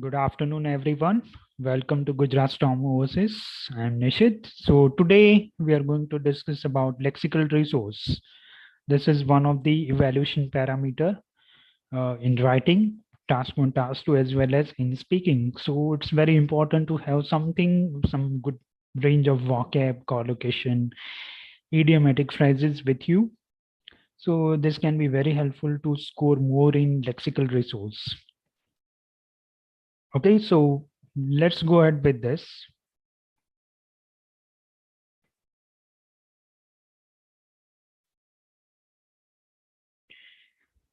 Good afternoon, everyone. Welcome to Gujarat Storm Oasis. I'm Nishit. So today we are going to discuss about lexical resource. This is one of the evaluation parameter in writing, task 1, task 2, as well as in speaking. So it's very important to have some good range of vocab, collocation, idiomatic phrases with you. So this can be very helpful to score more in lexical resource. Okay, so let's go ahead with this.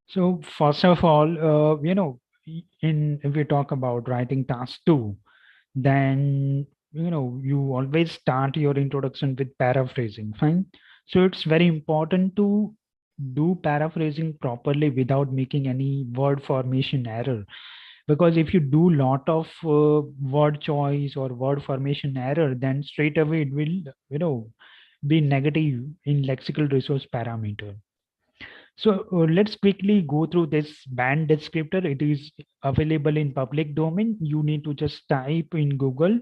So first of all, if we talk about writing task 2, then you always start your introduction with paraphrasing. Fine. So it's very important to do paraphrasing properly without making any word formation error. Because if you do lot of word choice or word formation error, then straight away it will be negative in lexical resource parameter. So let's quickly go through this band descriptor. It is available in public domain. You need to just type in Google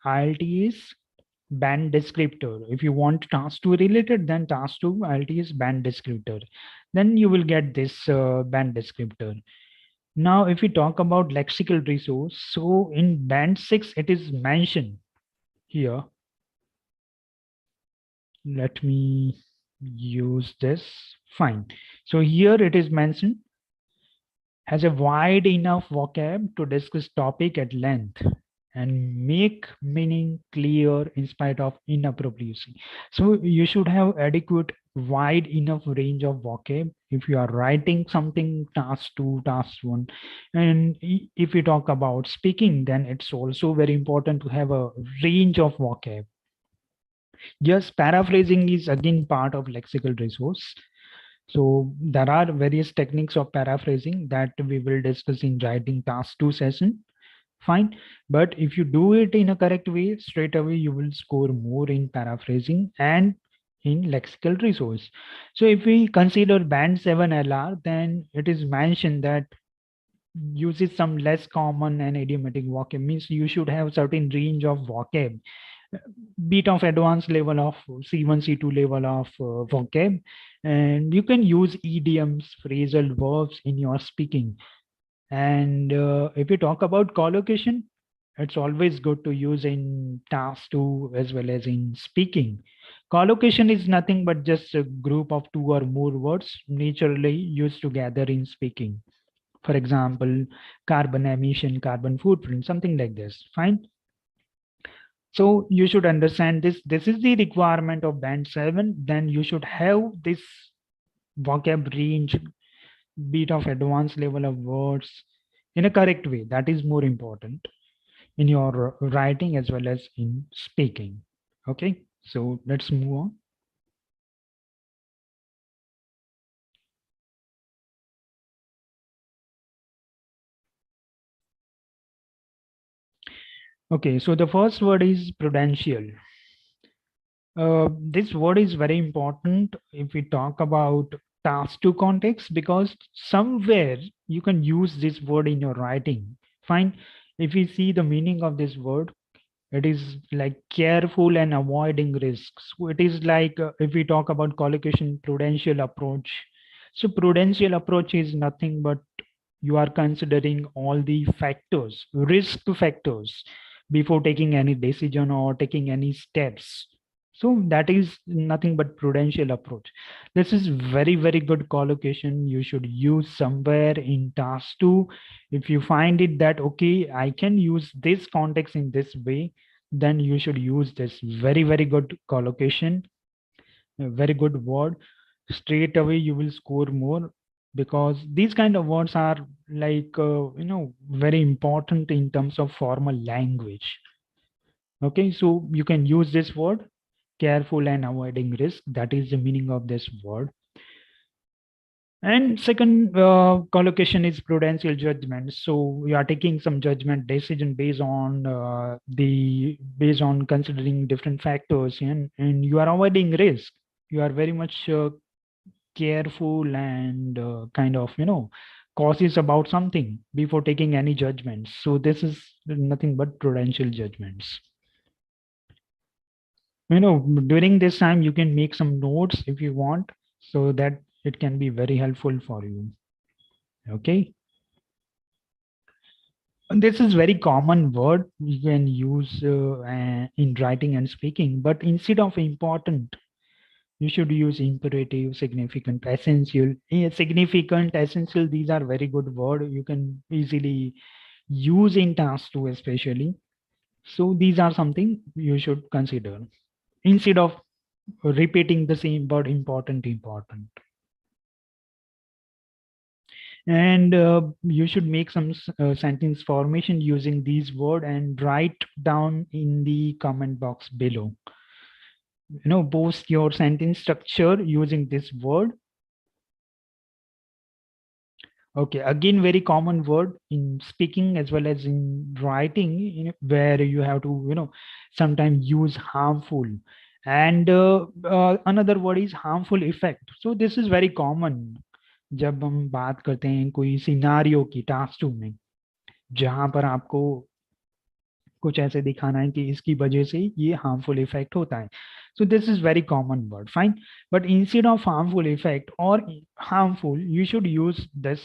IELTS band descriptor. If you want task 2 related, then task 2 IELTS band descriptor. Then you will get this band descriptor. Now, if we talk about lexical resource, so in band 6, it is mentioned here. Let me use this. Fine. So here it is mentioned has a wide enough vocab to discuss topic at length and make meaning clear in spite of inappropriacy. So you should have adequate wide enough range of vocab if you are writing something task 2, task 1. And if you talk about speaking, then it's also very important to have a range of vocab. Yes, paraphrasing is again part of lexical resource. So there are various techniques of paraphrasing that we will discuss in writing task 2 session. Fine. But if you do it in a correct way, straight away you will score more in paraphrasing and in lexical resource. So if we consider band 7 LR, then it is mentioned that uses some less common and idiomatic vocab, means you should have certain range of vocab, bit of advanced level of C1, C2 level of vocab, and you can use idioms, phrasal verbs in your speaking. And if you talk about collocation, it's always good to use in task 2 as well as in speaking. Collocation is nothing but just a group of 2 or more words naturally used together in speaking. For example, carbon emission, carbon footprint, something like this. Fine. So you should understand this. This is the requirement of band 7. Then you should have this vocab range, bit of advanced level of words in a correct way. That is more important in your writing as well as in speaking. Okay, so let's move on. Okay, so the first word is prudential. This word is very important if we talk about task 2 context, because somewhere you can use this word in your writing. Fine. If we see the meaning of this word, it is like careful and avoiding risks. So it is like if we talk about collocation, prudential approach. So prudential approach is nothing but you are considering all the factors, risk factors, before taking any decision or taking any steps. So that is nothing but prudential approach. This is very good collocation. You should use somewhere in task 2. If you find it that, okay, I can use this context in this way, then you should use this very good collocation, a very good word. Straight away you will score more, because these kind of words are like very important in terms of formal language. Okay, so you can use this word, careful and avoiding risk. That is the meaning of this word. And second collocation is prudential judgment. So you are taking some judgment decision based on considering different factors, and you are avoiding risk. You are very much careful and kind of cautious about something before taking any judgments. So this is nothing but prudential judgments. During this time you can make some notes if you want, so that it can be very helpful for you. Okay. And this is very common word you can use in writing and speaking, but instead of important, you should use imperative, significant, essential. Significant, essential, these are very good word you can easily use in task 2 especially. So these are something you should consider instead of repeating the same word important. And you should make some sentence formation using these word and write down in the comment box below. Post your sentence structure using this word. Okay, again, very common word in speaking as well as in writing, where you have to, sometimes use harmful. And another word is harmful effect. So this is very common जब हम बात करते हैं कोई scenario की task 2 में, जहां पर आपको कुछ ऐसे दिखाना है कि इसकी वजह से ये हार्मफुल इफेक्ट होता है. So this is very common word, fine. But instead of harmful effect और harmful, you should use this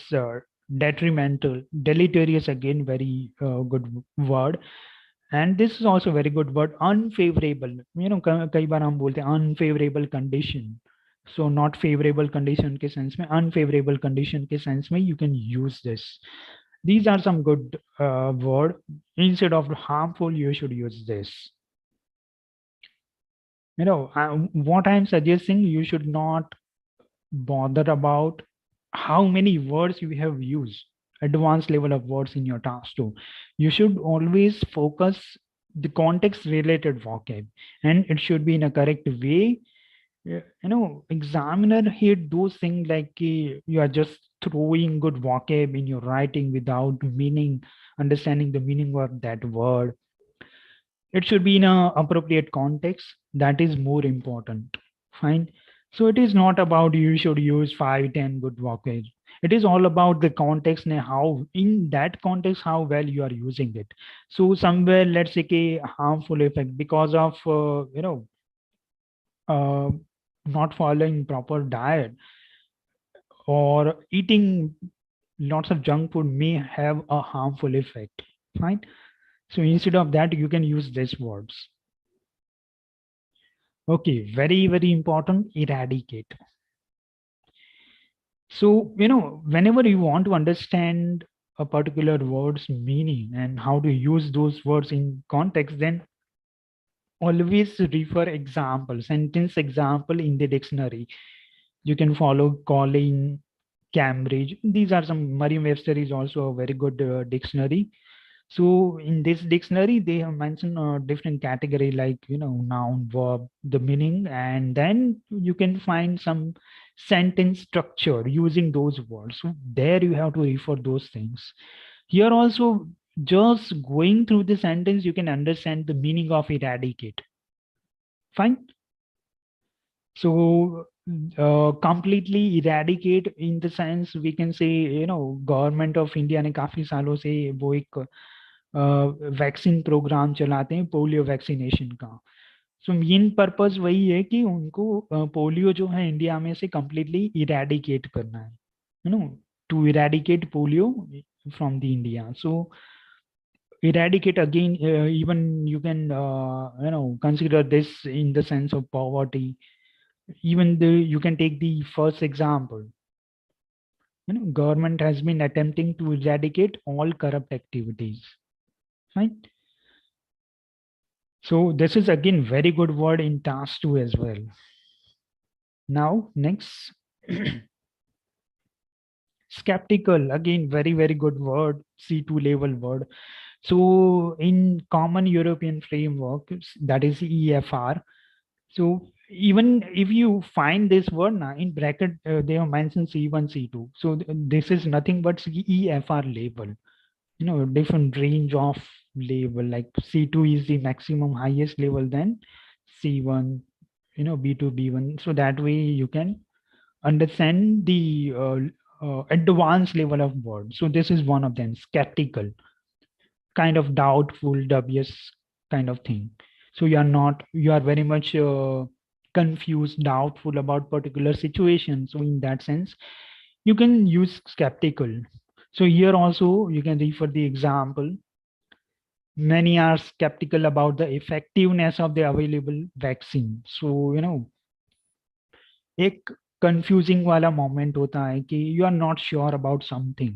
detrimental, deleterious, again very good word. And this is also very good word, unfavorable. कई बार हम बोलते हैं unfavorable condition. So not favorable condition के sense में, unfavorable condition के sense में you can use this. These are some good word. Instead of harmful, you should use this. What I'm suggesting, you should not bother about how many words you have used, advanced level of words in your task 2. You should always focus the context related vocab, and it should be in a correct way. Examiner hate those things like you are just throwing good vocab in your writing without meaning, understanding the meaning of that word. It should be in a appropriate context. That is more important. Fine. So it is not about you should use 5-10 good vocab. It is all about the context and how in that context how well you are using it. So somewhere, let's say a harmful effect because of not following proper diet or eating lots of junk food may have a harmful effect. Fine. So instead of that, you can use these words. Okay, very, very important, eradicate. So, whenever you want to understand a particular word's meaning and how to use those words in context, then always refer example, sentence example in the dictionary. You can follow Collin, Cambridge. These are some, Merriam-Webster is also a very good dictionary. So in this dictionary, they have mentioned a different category like, noun, verb, the meaning, and then you can find some sentence structure using those words. So there you have to refer those things. Here also, just going through the sentence, you can understand the meaning of eradicate. Fine. So completely eradicate in the sense we can say, government of India ने काफी सालों से वो एक vaccine programme चलाते हैं polio vaccination का. So main purpose वही है कि उनको पोलियो जो है इंडिया में से कंप्लीटली इरेडिकेट करना है, to eradicate polio from the India. So eradicate again, even you can consider this in the sense of poverty. Even you can take the first example. Government has been attempting to eradicate all corrupt activities. Right. So this is again very good word in task 2 as well. Now next, skeptical, again very, very good word, C2 level word. So in common European framework, that is EFR. So even if you find this word now in bracket, they have mentioned C1, C2. So this is nothing but EFR label. Different range of level, like C2 is the maximum highest level, then C1, B2, B1. So that way you can understand the advanced level of word. So this is one of them, skeptical, kind of doubtful, dubious kind of thing. So you are very much confused, doubtful about particular situation. So in that sense, you can use skeptical. So here also you can refer the example. Many are skeptical about the effectiveness of the available vaccine. So एक confusing वाला moment होता है कि you are not sure about something.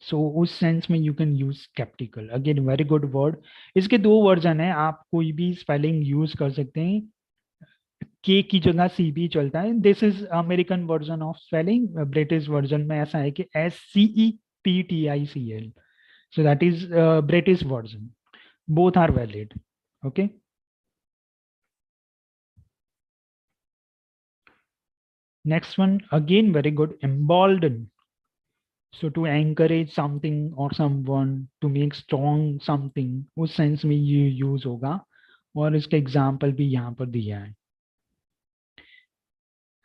सो उस sense में you can use sceptical, again very good word. इसके दो version है, आप कोई भी स्पेलिंग यूज कर सकते हैं. के की जगह सी भी चलता है. This is American version of spelling. British version में ऐसा है कि SCEPTICL. So that is British version. Both are valid. Okay, next one again very good, embolden. So to encourage something or someone, to make strong something, उस sense में ये use होगा. और इसका एग्जाम्पल भी यहाँ पर दिया है.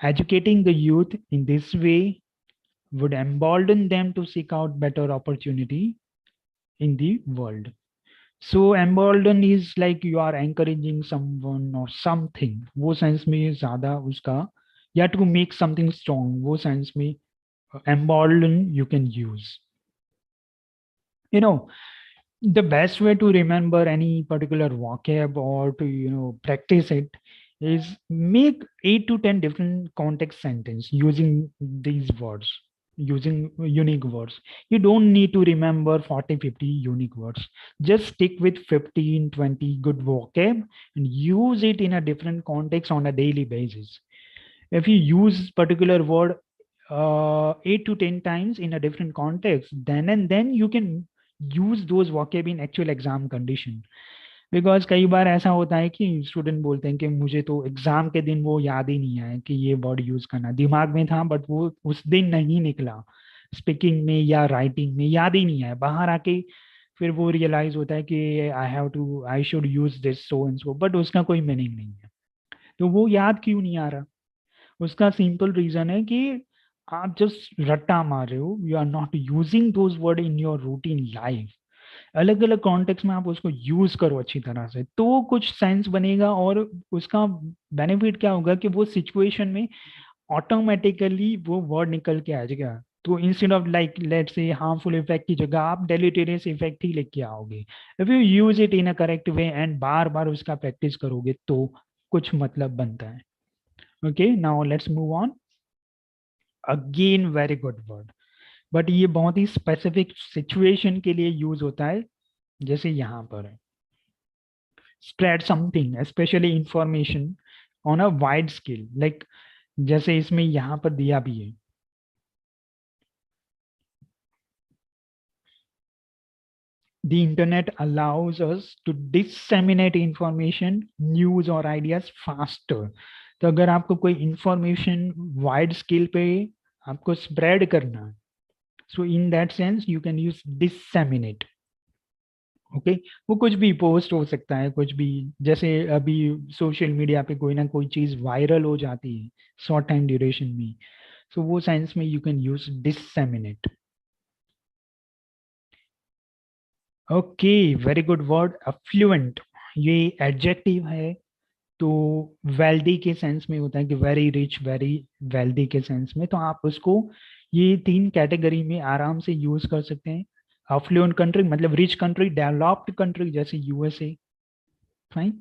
Educating the youth in this way would embolden them to seek out better opportunity in the world. So embolden is like you are encouraging someone or something. वो सेंस में ज्यादा उसका, या to make something strong, वो sense में embolden you can use. The best way to remember any particular vocab or to practice it is make 8 to 10 different context sentence using these words, using unique words. You don't need to remember 40-50 unique words. Just stick with 15-20 good vocab and use it in a different context on a daily basis. If you use particular word 8 to 10 times in a different context, then you can use those vocab in actual exam condition. Because कई बार ऐसा होता है कि student बोलते हैं कि मुझे तो एग्जाम के दिन वो याद ही नहीं आया कि ये वर्ड यूज करना, दिमाग में था बट वो उस दिन नहीं निकला, स्पीकिंग में या राइटिंग में याद ही नहीं आया. बाहर आके फिर वो रियलाइज होता है कि I should use this so and so, but उसका कोई मीनिंग नहीं है. तो वो याद क्यों नहीं आ रहा? उसका सिंपल रीजन है कि आप जस्ट रट्टा मार रहे हो. You are not using those word in your routine life. अलग अलग कॉन्टेक्स्ट में आप उसको यूज करो अच्छी तरह से, तो कुछ सेंस बनेगा. और उसका बेनिफिट क्या होगा कि वो सिचुएशन में ऑटोमेटिकली वो वर्ड निकल के आ जाएगा. तो instead of like let say harmful effect की जगह आप डेलिटेरियस इफेक्ट ही लेके आओगे. If you use it in a correct way and बार बार उसका प्रैक्टिस करोगे तो कुछ मतलब बनता है. Okay, now let's move on. Again very good word, but ये बहुत ही स्पेसिफिक सिचुएशन के लिए यूज होता है. जैसे यहाँ पर है, spread something specially information on a wide scale. Like जैसे इसमें यहाँ पर दिया भी है, the internet allows us to disseminate information, news और ideas faster. तो अगर आपको कोई इंफॉर्मेशन वाइड स्केल पे आपको स्प्रेड करना है, so in that sense you can use disseminate. Okay, वो कुछ भी पोस्ट हो सकता है, कुछ भी. जैसे अभी सोशल मीडिया पे कोई ना कोई चीज वायरल हो जाती है शॉर्ट टाइम ड्यूरेशन में, सो वो सेंस में you can use disseminate. Okay, very good word affluent. ये एडजेक्टिव है, तो वेल्दी के सेंस में होता है कि वेरी रिच, वेरी वेल्दी के सेंस में. तो आप उसको ये 3 कैटेगरी में आराम से यूज कर सकते हैं. अफ्लुएंट कंट्री मतलब रिच कंट्री, डेवलप्ड कंट्री जैसे USA, fine.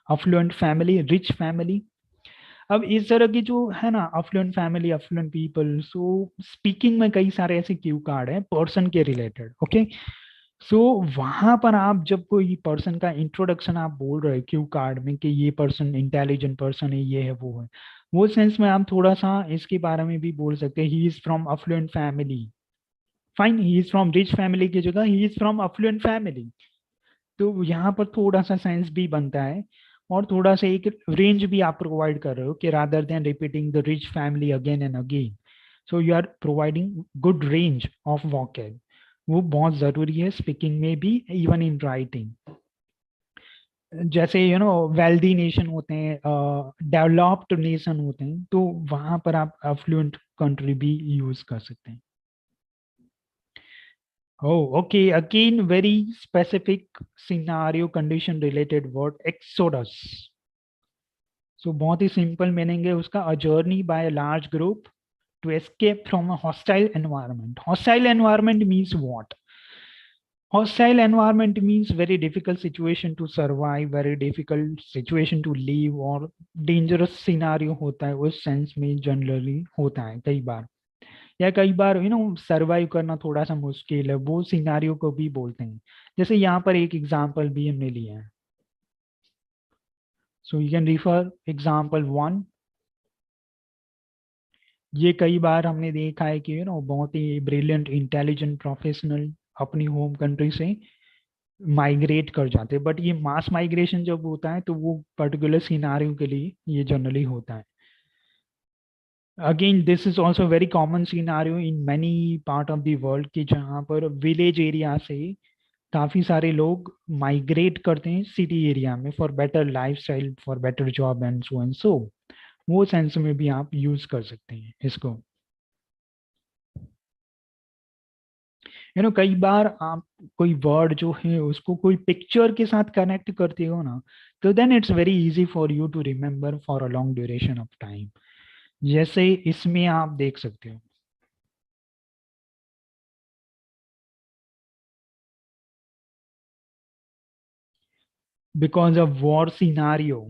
Affluent family, rich family. अब इस तरह की जो है ना, अफ्लुएंट फैमिली, अफ्लुएंट पीपल, सो स्पीकिंग में कई सारे ऐसे क्यू कार्ड है पर्सन के रिलेटेड. ओके, सो वहां पर आप जब कोई पर्सन का इंट्रोडक्शन आप बोल रहे क्यू कार्ड में कि ये पर्सन इंटेलिजेंट पर्सन है, ये है, वो है, वो सेंस में आप थोड़ा सा इसके बारे में भी बोल सकते हैं. He is from affluent family, fine. He is from rich family की जगह he is from affluent family. तो यहाँ पर थोड़ा सा सेंस भी बनता है. और थोड़ा सा एक रेंज भी आप प्रोवाइड कर रहे हो कि rather than repeating the rich family again and again, so you are providing good range of vocab. वो बहुत जरूरी है स्पीकिंग में भी, इवन इन राइटिंग. जैसे वेल्दी नेशन होते हैं, डेवलप्ड नेशन होते हैं, तो वहां पर आप अफ्लुएंट कंट्री भी यूज कर सकते हैं. Oh, okay. Again, very specific scenario condition related word, exodus. So बहुत ही simple meaning है उसका, a journey by a large group to escape from a hostile environment. Hostile environment means what? Hostile environment means very difficult situation to survive, very difficult situation to live, और dangerous scenario होता है उस sense में generally होता है कई बार, या कई बार सरवाइव करना थोड़ा सा मुश्किल है, वो सिनारियो को भी बोलते हैं. जैसे यहाँ पर एक एग्जांपल भी हमने लिया है. So you can refer example 1. ये कई बार हमने देखा है कि बहुत ही ब्रिलियंट इंटेलिजेंट प्रोफेशनल अपनी होम कंट्री से माइग्रेट कर जाते हैं, बट ये मास माइग्रेशन जब होता है तो वो पर्टिकुलर सिनारियो के लिए ये जनरली होता है. Again this is also very common scenario in many part of the world कि जहाँ पर विलेज एरिया से काफी सारे लोग माइग्रेट करते हैं सिटी एरिया में for better lifestyle, for better job and so वो सेंस में भी आप यूज कर सकते हैं इसको. कई बार आप कोई वर्ड जो है उसको कोई पिक्चर के साथ कनेक्ट करते हो ना, तो then it's very easy for you to remember for a long duration of time. जैसे इसमें आप देख सकते हो, because of war scenario,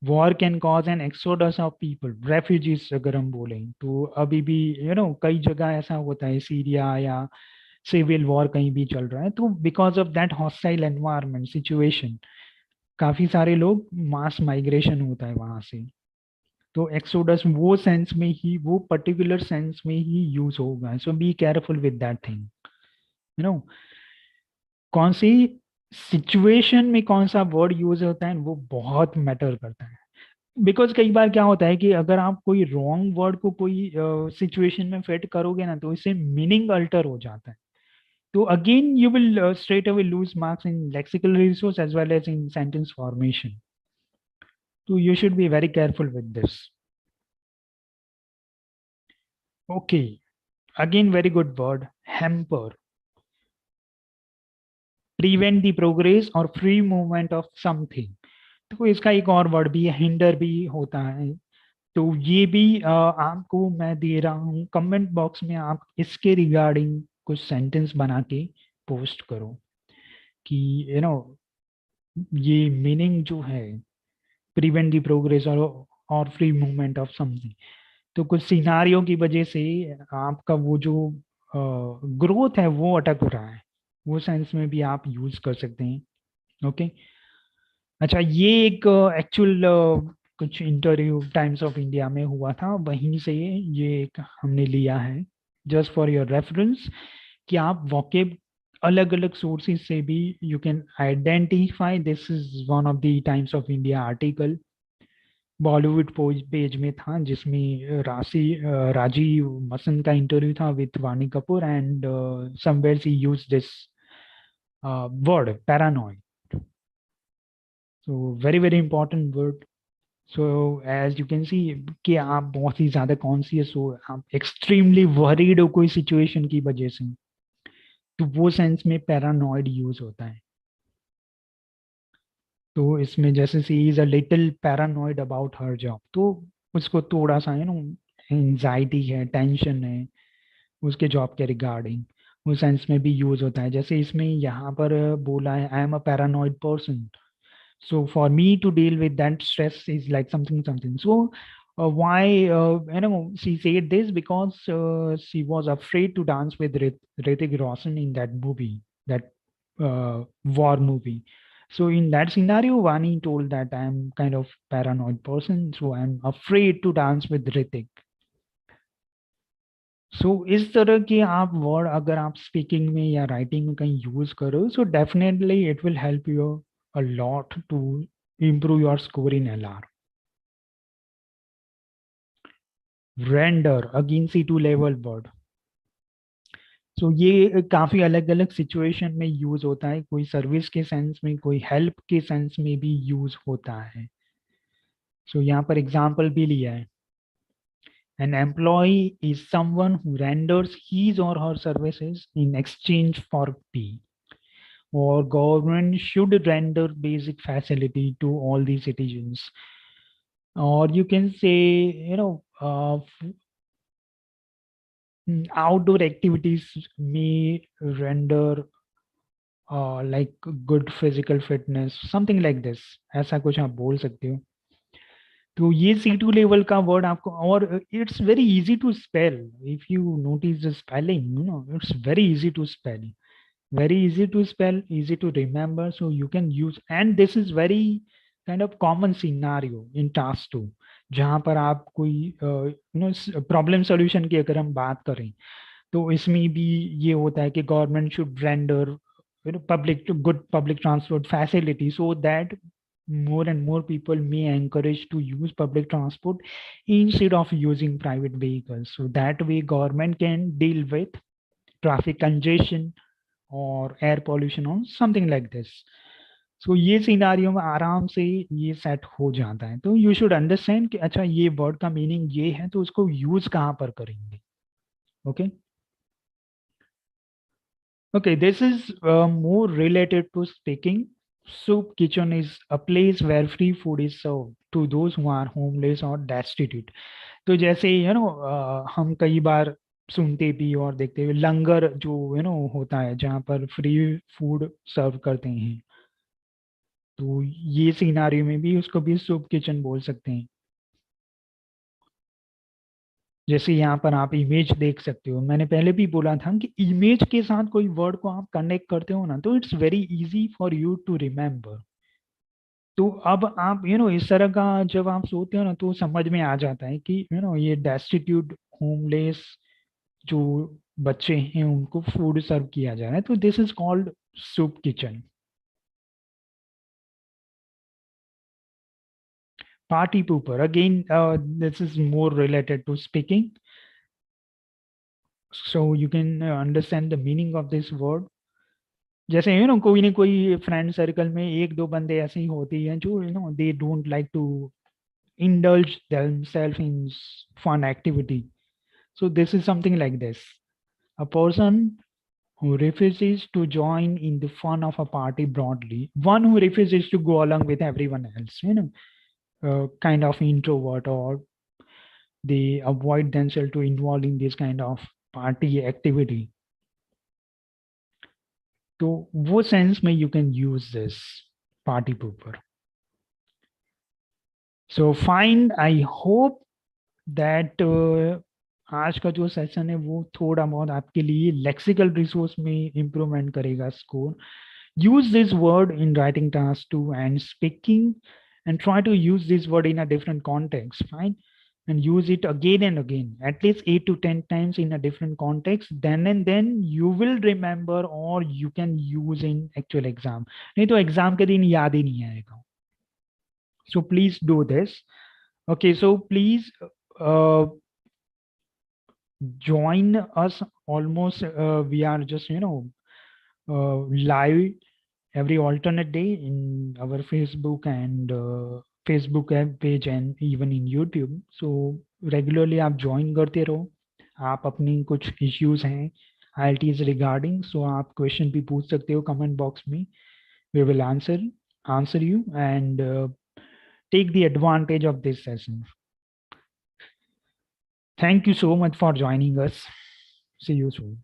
war can cause an exodus of people, refugees अगर हम बोलें तो अभी भी कई जगह ऐसा होता है, सीरिया या सिविल वॉर कहीं भी चल रहा है, तो because of that hostile environment situation काफी सारे लोग मास माइग्रेशन होता है वहां से. तो एक्सोडस वो सेंस में ही, वो पर्टिकुलर सेंस में ही यूज होगा. So be careful with that thing. Know कौन सी सिचुएशन में कौन सा वर्ड यूज होता है वो बहुत मैटर करता है. बिकॉज कई बार क्या होता है कि अगर आप कोई रॉन्ग वर्ड को कोई सिचुएशन में फिट करोगे ना, तो इससे मीनिंग अल्टर हो जाता है. तो again you will straight away lose marks in lexical resource as well as in sentence formation. So you should be very careful with this. Okay, again very good word, hamper. Prevent the progress or free movement of something. तो इसका एक और word भी है, hinder भी होता है. तो ये भी आपको मैं दे रहा हूँ कमेंट बॉक्स में, आप इसके रिगार्डिंग कुछ सेंटेंस बना के पोस्ट करो कि ये मीनिंग जो है, प्रिवेंट द प्रोग्रेस और फ्री मूवमेंट ऑफ समथिंग, तो कुछ सिनारियों की वजह से आपका वो जो ग्रोथ है वो अटक रहा है, वो सेंस में भी आप यूज कर सकते हैं. ओके. अच्छा, ये एक एक्चुअल कुछ इंटरव्यू टाइम्स ऑफ इंडिया में हुआ था, वहीं से ये एक हमने लिया है जस्ट फॉर योर रेफरेंस, कि आप वोकेब अलग अलग सोर्सेज से भी you can identify. This is one of the times of India article, Bollywood page में था, जिसमें राजीव मसन का इंटरव्यू था with Vani Kapoor, and somewhere she use this word paranoid. So very very important word. So as you can see कि आप बहुत ही ज्यादा conscious हो, आप एक्सट्रीमली वरीड हो कोई सिचुएशन की वजह से, तो वो सेंस में पैरानॉइड यूज होता है. तो इसमें जैसे she is a little paranoid about her job, तो उसको थोड़ा सा एंजाइटी है, टेंशन है उसके जॉब के रिगार्डिंग, उस सेंस में भी यूज होता है. जैसे इसमें यहाँ पर बोला है, I am a paranoid person, so for me to deal with that stress is like something. So why she said this because she was afraid to dance with Hrithik Roshan in that movie, that war movie. So in that scenario, Vani told that I am kind of paranoid person, so I'm afraid to dance with Hrithik. सो इस तरह के आप word अगर आप speaking में या writing में कहीं यूज करो, so definitely it will help you a lot to improve your score in LR. Render, again C2 level word. सो ये काफी अलग अलग सिचुएशन में यूज होता है, कोई सर्विस के सेंस में, कोई हेल्प के सेंस में भी यूज होता है। सो यहाँ पर एग्जाम्पल भी लिया है। An employee is someone who renders his or her services in exchange for pay. Or government should render basic facility to all the citizens. Or you can say, outdoor activities may render like good physical fitness, something like this. ऐसा कुछ आप बोल सकते हो। तो ये C2 level का word आपको, और it's very easy to spell. If you notice the spelling, it's very easy to spell, very easy to spell, easy to remember, so you can use, and this is very kind of common scenario in task 2, जहाँ पर आप कोई problem solution की अगर हम बात करें, तो इसमें भी ये होता है कि government should render public good public transport facility so that more and more people may encourage to use public transport instead of using private vehicles, so that way government can deal with traffic congestion or air pollution or something like this. सो ये scenario में आराम से ये set हो जाता है। तो you should understand कि अच्छा ये वर्ड का मीनिंग ये है, तो उसको यूज कहाँ पर करेंगे। Okay okay, this is more related to speaking. soup kitchen is a place where free food is served to those who are homeless or destitute. तो जैसे हम कई बार सुनते भी और देखते हुए लंगर जो होता है, जहाँ पर फ्री फूड सर्व करते हैं, तो ये सिनारियो में भी उसको भी सूप किचन बोल सकते हैं। जैसे यहाँ पर आप इमेज देख सकते हो, मैंने पहले भी बोला था कि इमेज के साथ कोई वर्ड को आप कनेक्ट करते हो ना, तो it's very easy for you to remember. तो अब आप इस तरह का जब आप सोचते हो ना, तो समझ में आ जाता है कि ये डेस्टिट्यूट होमलेस जो बच्चे हैं उनको फूड सर्व किया जा रहा है, तो this is called soup kitchen. Party pooper. Again, this is more related to speaking. So you can understand the meaning of this word. जैसे कोई ना कोई फ्रेंड सर्कल में एक दो बंदे ऐसे ही होते हैं जो they don't like to indulge themselves in fun activity. So this is something like this. A person who refuses to join in the fun of a party broadly, one who refuses to go along with everyone else, kind of introvert, or they avoid themselves to involve in this kind of party activity. तो वो sense में you can use this party pooper. So fine, I hope that आज का जो session है वो थोड़ा बहुत आपके लिए लेक्सिकल रिसोर्स में इम्प्रूवमेंट करेगा score. use this word in writing task 2 and speaking, and try to use this word in a different context, fine, and use it again and again, at least 8 to 10 times in a different context, then and then you will remember, or you can use in actual exam, नहीं तो exam के दिन याद ही नहीं आएगा। So please do this. Okay, so please uh, join us. Almost we are just live every alternate day in our Facebook and Facebook page and even in YouTube. So regularly आप join करते रहो। आप अपनी कुछ issues हैं IELTS regarding, so आप question भी पूछ सकते हो comment box में। We will answer you and take the advantage of this session. Thank you so much for joining us. See you soon.